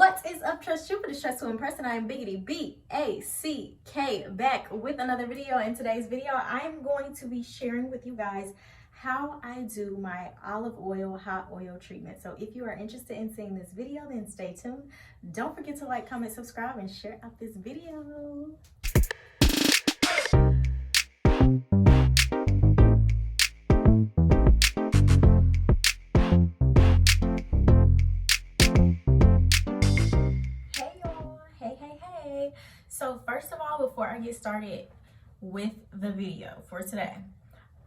What is up, Trust Jupiter, Stress to Impress, and I am Biggity B-A-C-K back with another video. In today's video, I am going to be sharing with you guys how I do my olive oil hot oil treatment. So if you are interested in seeing this video, then stay tuned. Don't forget to like, comment, subscribe, and share out this video. So first of all, before I get started with the video for today,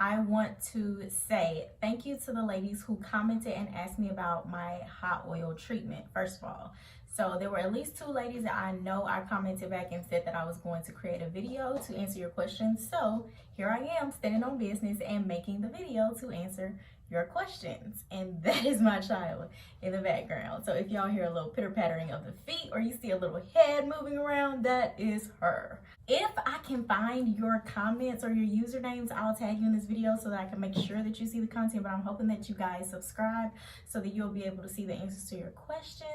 I want to say thank you to the ladies who commented and asked me about my hot oil treatment, first of all. So there were at least 2 ladies that I know I commented back and said that I was going to create a video to answer your questions. So here I am standing on business and making the video to answer your questions. And that is my child in the background. So if y'all hear a little pitter pattering of the feet or you see a little head moving around, that is her. If I can find your comments or your usernames, I'll tag you in this video so that I can make sure that you see the content. But I'm hoping that you guys subscribe so that you'll be able to see the answers to your questions.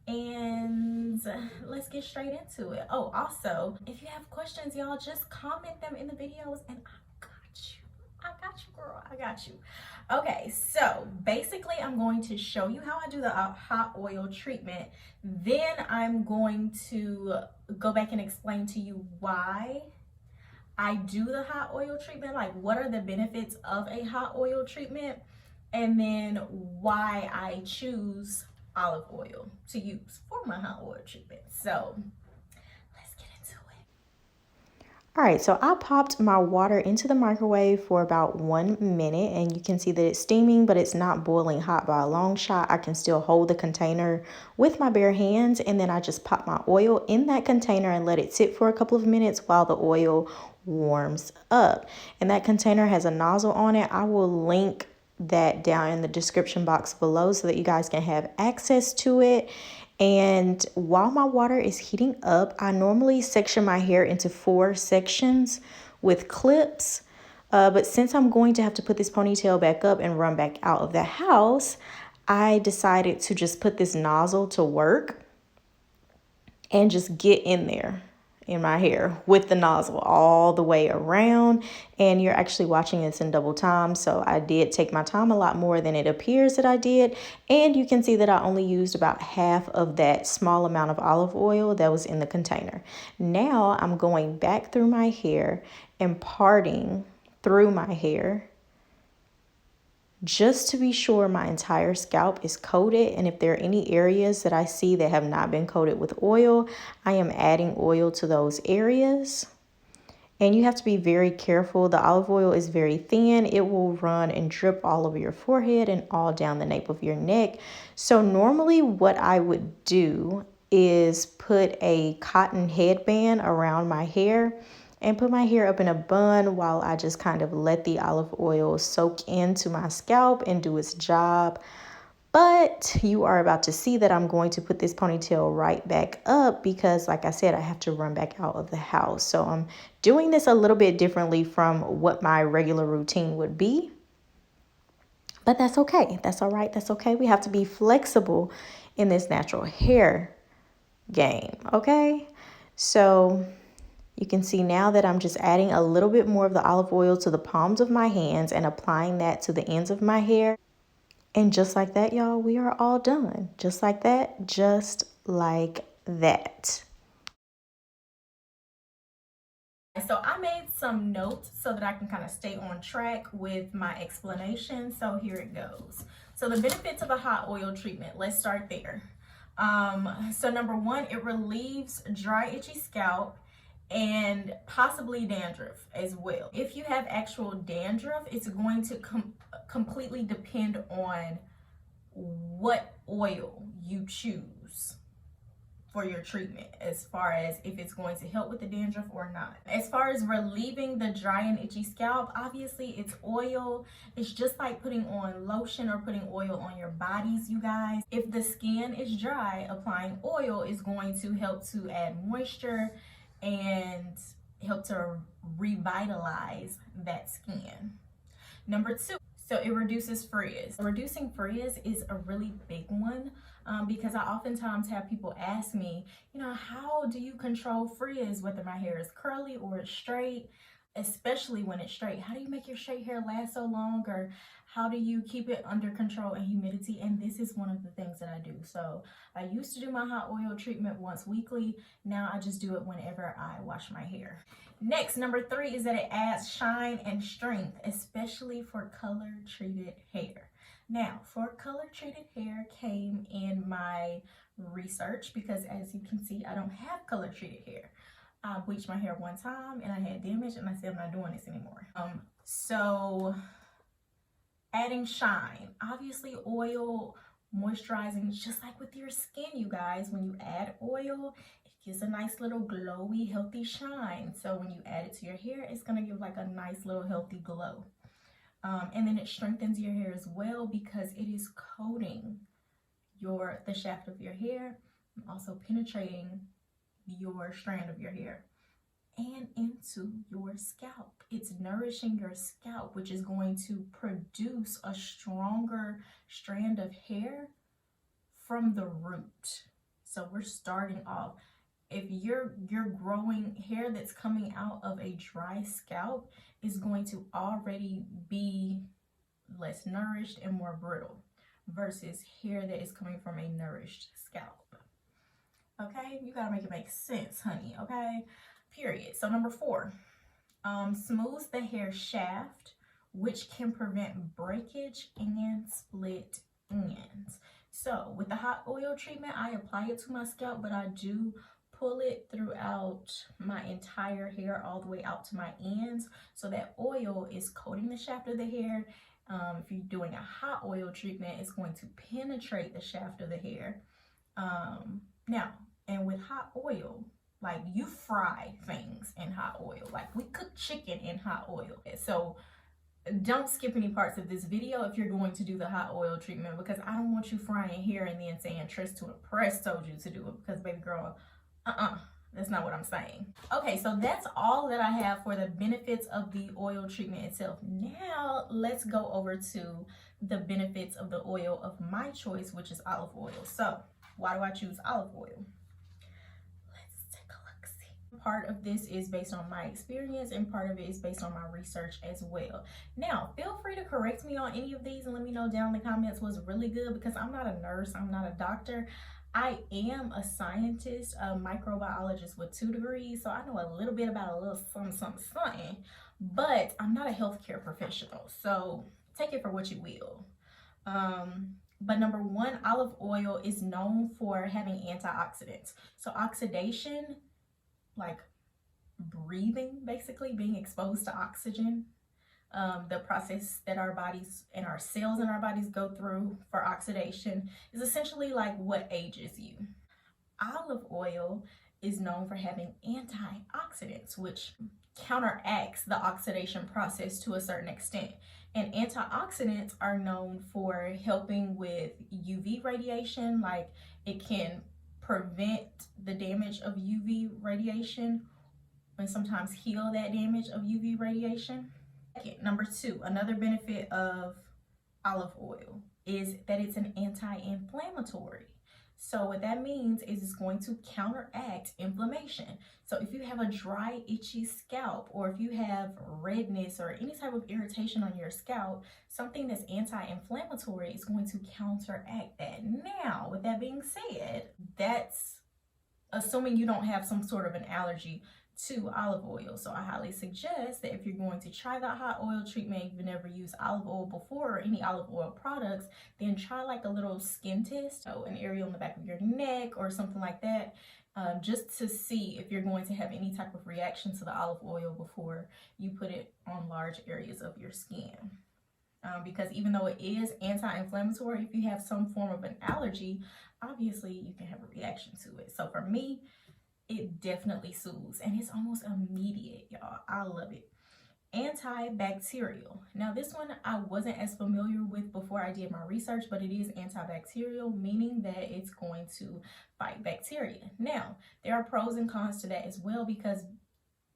And let's get straight into it. Oh, also, if you have questions, y'all just comment them in the videos and I got you, girl. I got you. Okay, so basically I'm going to show you how I do the hot oil treatment. Then I'm going to go back and explain to you why I do the hot oil treatment, like what are the benefits of a hot oil treatment, and then why I choose olive oil to use for my hot oil treatment. So let's get into it. All right, so I popped my water into the microwave for about 1 minute, and you can see that it's steaming, but it's not boiling hot by a long shot. I can still hold the container with my bare hands, and then I just pop my oil in that container and let it sit for a couple of minutes while the oil warms up. And that container has a nozzle on it. I will link that down in the description box below so that you guys can have access to it. And while my water is heating up, I normally section my hair into 4 sections with clips. But since I'm going to have to put this ponytail back up and run back out of the house, I decided to just put this nozzle to work and just get in there in my hair with the nozzle all the way around. And you're actually watching this in double time, so I did take my time a lot more than it appears that I did. And you can see that I only used about half of that small amount of olive oil that was in the container. Now I'm going back through my hair and parting through my hair just to be sure my entire scalp is coated. And if there are any areas that I see that have not been coated with oil, I am adding oil to those areas. And you have to be very careful. The olive oil is very thin. It will run and drip all over your forehead and all down the nape of your neck. So normally what I would do is put a cotton headband around my hair and put my hair up in a bun while I just kind of let the olive oil soak into my scalp and do its job. But you are about to see that I'm going to put this ponytail right back up because, like I said, I have to run back out of the house. So I'm doing this a little bit differently from what my regular routine would be. But that's okay. That's all right. That's okay. We have to be flexible in this natural hair game, okay? So you can see now that I'm just adding a little bit more of the olive oil to the palms of my hands and applying that to the ends of my hair. And just like that, y'all, we are all done. Just like that, just like that. So I made some notes so that I can kind of stay on track with my explanation. So here it goes. So the benefits of a hot oil treatment, let's start there. So number 1, it relieves dry, itchy scalp and possibly dandruff as well. If you have actual dandruff, it's going to completely depend on what oil you choose for your treatment, as far as if it's going to help with the dandruff or not. As far as relieving the dry and itchy scalp, obviously it's oil. It's just like putting on lotion or putting oil on your bodies, you guys. If the skin is dry, applying oil is going to help to add moisture and help to revitalize that skin. Number 2, so it reduces frizz. Reducing frizz is a really big one. because I oftentimes have people ask me, you know, how do you control frizz, whether my hair is curly or it's straight, especially when it's straight? How do you make your straight hair last so long, or how do you keep it under control and humidity? And this is one of the things that I do. So I used to do my hot oil treatment once weekly. Now I just do it whenever I wash my hair. Next, number 3 is that it adds shine and strength, especially for color treated hair. Now, for color treated hair came in my research, because as you can see, I don't have color treated hair. I bleached my hair one time and I had damage, and I said I'm not doing this anymore. So adding shine, obviously oil moisturizing, just like with your skin, you guys. When you add oil, it gives a nice little glowy, healthy shine. So when you add it to your hair, it's gonna give like a nice little healthy glow. And then it strengthens your hair as well, because it is coating the shaft of your hair, and also penetrating your strand of your hair and into your scalp. It's nourishing your scalp, which is going to produce a stronger strand of hair from the root. So we're starting off, if you're growing hair that's coming out of a dry scalp, is going to already be less nourished and more brittle versus hair that is coming from a nourished scalp. Okay, you gotta make it make sense, honey. Okay, period. So number 4, smooths the hair shaft, which can prevent breakage and split ends. So with the hot oil treatment, I apply it to my scalp, but I do pull it throughout my entire hair, all the way out to my ends, so that oil is coating the shaft of the hair. If you're doing a hot oil treatment, it's going to penetrate the shaft of the hair. Now, and with hot oil, like, you fry things in hot oil. Like, we cook chicken in hot oil. So don't skip any parts of this video if you're going to do the hot oil treatment, because I don't want you frying hair and then saying Tress to the Press told you to do it, because baby girl, that's not what I'm saying. Okay, so that's all that I have for the benefits of the oil treatment itself. Now let's go over to the benefits of the oil of my choice, which is olive oil. So why do I choose olive oil? Let's take a look-see. Part of this is based on my experience, and part of it is based on my research as well. Now, feel free to correct me on any of these and let me know down in the comments what's really good, because I'm not a nurse, I'm not a doctor. I am a scientist, a microbiologist with 2 degrees, so I know a little bit about a little something, but I'm not a healthcare professional, so take it for what you will. But number 1, olive oil is known for having antioxidants. So oxidation, like breathing, basically being exposed to oxygen, the process that our bodies and our cells in our bodies go through for oxidation, is essentially like what ages you. Olive oil is known for having antioxidants, which counteracts the oxidation process to a certain extent. And antioxidants are known for helping with UV radiation, like it can prevent the damage of UV radiation and sometimes heal that damage of UV radiation. Number 2, another benefit of olive oil is that it's an anti-inflammatory. So what that means is it's going to counteract inflammation. So if you have a dry, itchy scalp, or if you have redness or any type of irritation on your scalp, something that's anti-inflammatory is going to counteract that. Now, with that being said, that's assuming you don't have some sort of an allergy to olive oil. So I highly suggest that if you're going to try the hot oil treatment, you've never used olive oil before or any olive oil products, then try like a little skin test, so an area on the back of your neck or something like that, just to see if you're going to have any type of reaction to the olive oil before you put it on large areas of your skin. Because even though it is anti-inflammatory, if you have some form of an allergy, obviously you can have a reaction to it. So for me, it definitely soothes, and it's almost immediate, y'all. I love it. Antibacterial. Now this one I wasn't as familiar with before I did my research, but it is antibacterial, meaning that it's going to fight bacteria. Now there are pros and cons to that as well, because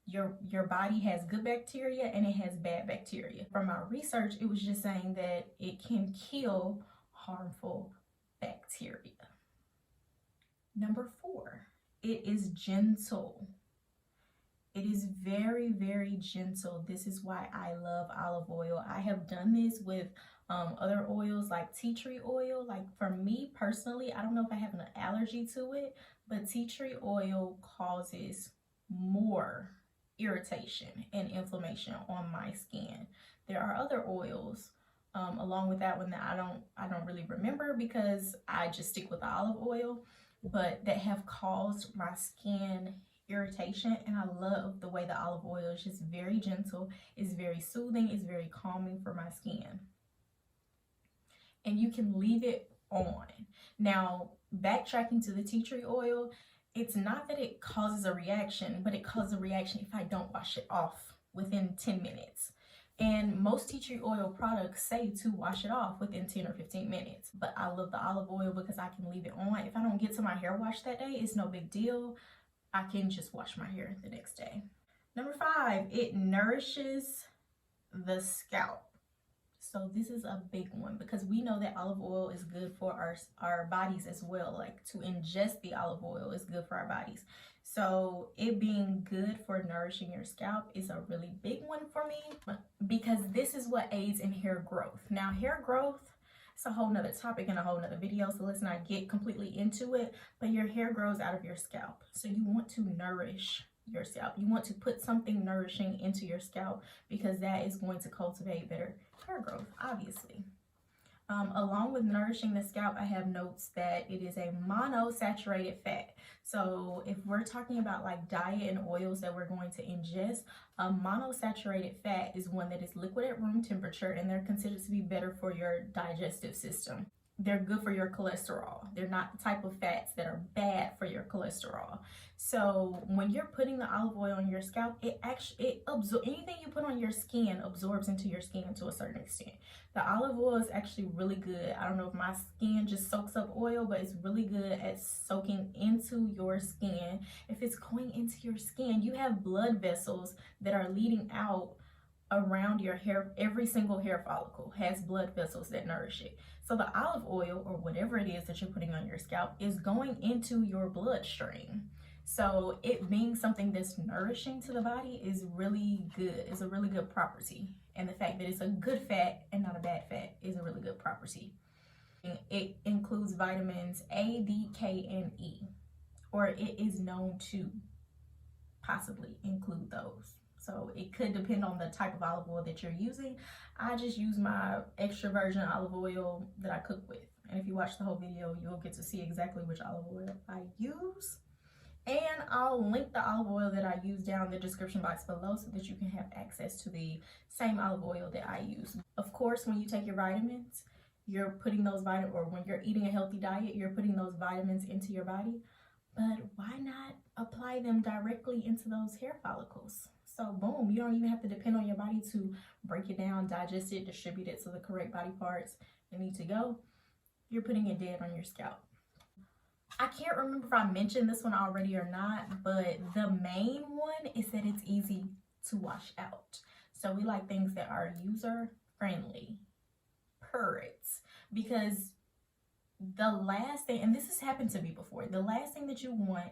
your body has good bacteria and it has bad bacteria. From my research, it was just saying that it can kill harmful bacteria. Number 4, it is gentle. It is very, very gentle. This is why I love olive oil. I have done this with other oils like tea tree oil. Like for me personally, I don't know if I have an allergy to it, but tea tree oil causes more irritation and inflammation on my skin. There are other oils along with that one that I don't really remember because I just stick with the olive oil, but that have caused my skin irritation. And I love the way the olive oil is just very gentle, it's very soothing, it's very calming for my skin. And you can leave it on. Now, backtracking to the tea tree oil, it's not that it causes a reaction, but it causes a reaction if I don't wash it off within 10 minutes. And most tea tree oil products say to wash it off within 10 or 15 minutes. But I love the olive oil because I can leave it on. If I don't get to my hair wash that day, it's no big deal. I can just wash my hair the next day. Number 5, it nourishes the scalp. So this is a big one because we know that olive oil is good for our bodies as well. Like to ingest the olive oil is good for our bodies. So it being good for nourishing your scalp is a really big one for me because this is what aids in hair growth. Now hair growth, it's a whole nother topic and a whole nother video, so let's not get completely into it, but your hair grows out of your scalp. So you want to nourish your scalp. You want to put something nourishing into your scalp because that is going to cultivate better hair growth, obviously. Along with nourishing the scalp, I have notes that it is a monosaturated fat. So if we're talking about like diet and oils that we're going to ingest, a monosaturated fat is one that is liquid at room temperature, and they're considered to be better for your digestive system. They're good for your cholesterol. They're not the type of fats that are bad for your cholesterol. So when you're putting the olive oil on your scalp, it absorbs anything you put on your skin, absorbs into your skin to a certain extent. The olive oil is actually really good. I don't know if my skin just soaks up oil, but it's really good at soaking into your skin. If it's going into your skin, you have blood vessels that are leading out around your hair. Every single hair follicle has blood vessels that nourish it. So the olive oil, or whatever it is that you're putting on your scalp, is going into your bloodstream. So it being something that's nourishing to the body is really good. It's a really good property. And the fact that it's a good fat and not a bad fat is a really good property. It includes vitamins A, D, K, and E, or it is known to possibly include those. So it could depend on the type of olive oil that you're using. I just use my extra virgin olive oil that I cook with. And if you watch the whole video, you'll get to see exactly which olive oil I use. And I'll link the olive oil that I use down in the description box below so that you can have access to the same olive oil that I use. Of course, when you take your vitamins, you're putting those vitamins, or when you're eating a healthy diet, you're putting those vitamins into your body. But why not apply them directly into those hair follicles? So boom, you don't even have to depend on your body to break it down, digest it, distribute it to the correct body parts that need to go. You're putting it dead on your scalp. I can't remember if I mentioned this one already or not, but the main one is that it's easy to wash out. So we like things that are user friendly, purits, because the last thing, and this has happened to me before, the last thing that you want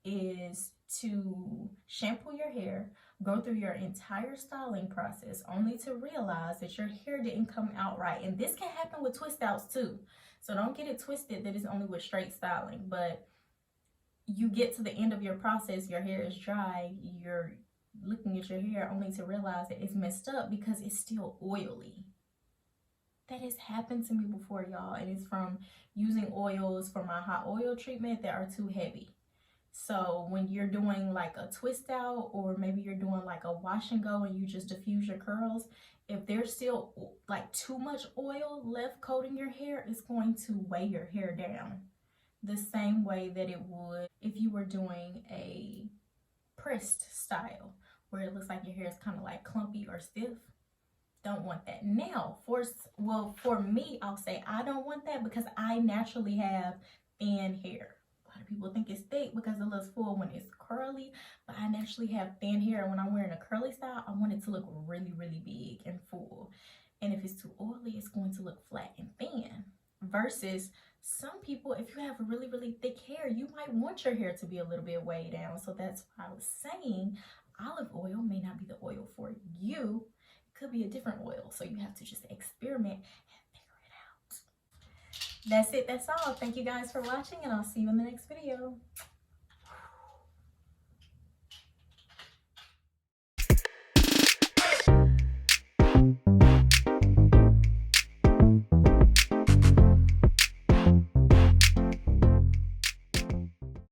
is to shampoo your hair, go through your entire styling process only to realize that your hair didn't come out right. And this can happen with twist outs too. So don't get it twisted that it's only with straight styling, but you get to the end of your process, your hair is dry, you're looking at your hair only to realize that it's messed up because it's still oily. That has happened to me before, y'all, and it's from using oils for my hot oil treatment that are too heavy. So when you're doing like a twist out, or maybe you're doing like a wash and go and you just diffuse your curls, if there's still like too much oil left coating your hair, it's going to weigh your hair down the same way that it would if you were doing a pressed style where it looks like your hair is kind of like clumpy or stiff. Don't want that. Now, for me, I'll say I don't want that because I naturally have thin hair. A lot of people think it's thick because it looks full when it's curly, but I naturally have thin hair. When I'm wearing a curly style, I want it to look really, really big and full. And if it's too oily, it's going to look flat and thin. Versus Some people, if you have really, really thick hair, you might want your hair to be a little bit weighed down. So that's why I was saying olive oil may not be the oil for you. It could be a different oil. So you have to just experiment and figure it out. That's it. That's all. Thank you guys for watching, and I'll see you in the next video.